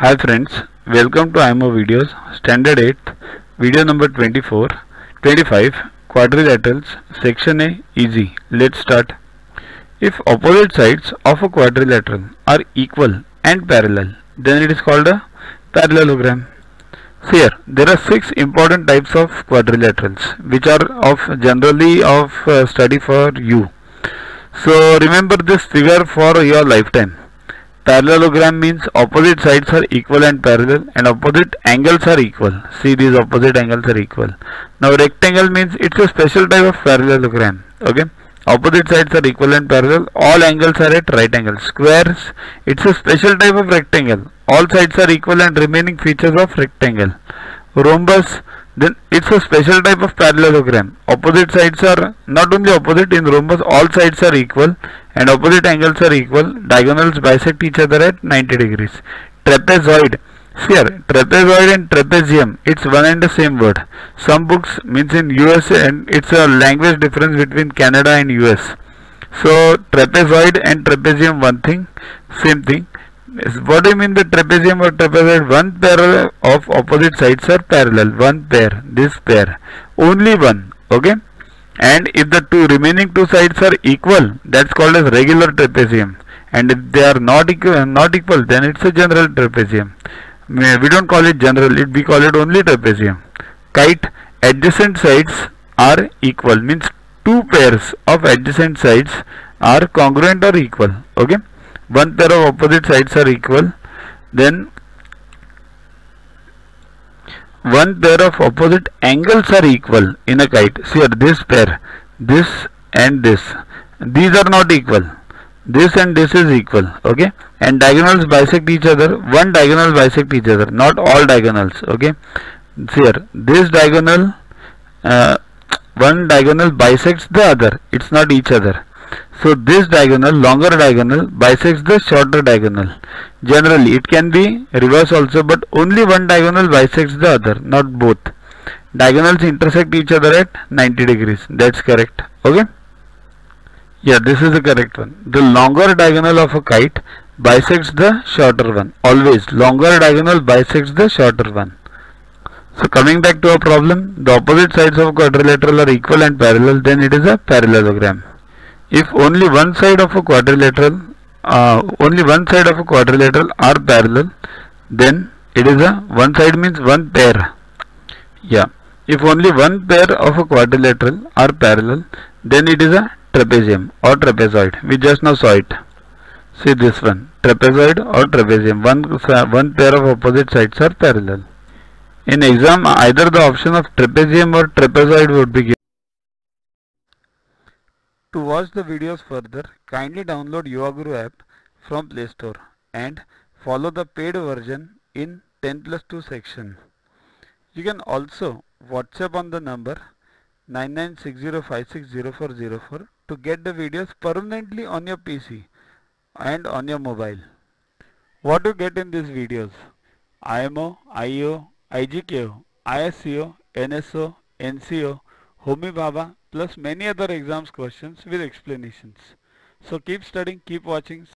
Hi friends, welcome to IMO videos, standard 8, video number 24, 25, quadrilaterals, section A, easy. Let's start. If opposite sides of a quadrilateral are equal and parallel, then it is called a parallelogram. So here, there are 6 important types of quadrilaterals which are generally of study for you. So remember this figure for your lifetime. Parallelogram means opposite sides are equal and parallel and opposite angles are equal. See, these opposite angles are equal. Now rectangle means it's a special type of parallelogram. Okay. Opposite sides are equal and parallel. All angles are at right angles. Squares, it's a special type of rectangle. All sides are equal and remaining features of rectangle. Rhombus, then it's a special type of parallelogram. Opposite sides are not only opposite, in rhombus all sides are equal and opposite angles are equal. Diagonals bisect each other at 90 degrees. Trapezoid, here trapezoid and trapezium, it's one and the same word. Some books means in US and it's a language difference between Canada and US. So trapezoid and trapezium one thing, same thing. What do you mean the trapezium or trapezoid? One pair of opposite sides are parallel. One pair, this pair, only one. Okay. And if the remaining two sides are equal, that's called as regular trapezium. And if they are not equal, then it's a general trapezium. We don't call it general; we call it only trapezium. Kite, adjacent sides are equal, means two pairs of adjacent sides are congruent or equal. Okay. One pair of opposite sides are equal, then one pair of opposite angles are equal in a kite. See here, this pair, this and this, these are not equal. This and this is equal. Okay, and diagonals bisect each other. One diagonal bisect each other, not all diagonals. Okay, see here, this diagonal, one diagonal bisects the other. It's not each other. So this diagonal, longer diagonal, bisects the shorter diagonal. Generally it can be reverse also, but only one diagonal bisects the other, not both. Diagonals intersect each other at 90 degrees. That's correct. Okay. Yeah, this is the correct one. The longer diagonal of a kite bisects the shorter one. Always longer diagonal bisects the shorter one. So coming back to our problem, the opposite sides of a quadrilateral are equal and parallel, then it is a parallelogram. If only one side of a quadrilateral are parallel, then it is a one side means one pair. Yeah. If only one pair of a quadrilateral are parallel, then it is a trapezium or trapezoid. We just now saw it. See this one, trapezoid or trapezium. One pair of opposite sides are parallel. In exam, either the option of trapezium or trapezoid would be given. To watch the videos further, kindly download YuvaGuru app from Play Store and follow the paid version in 10+2 section. You can also WhatsApp on the number 9960560404 to get the videos permanently on your PC and on your mobile. What to get in these videos? IMO, IEO, IGKO, ISCO, NSO, NCO, Homi Bhabha, plus many other exams questions with explanations. So keep studying, keep watching.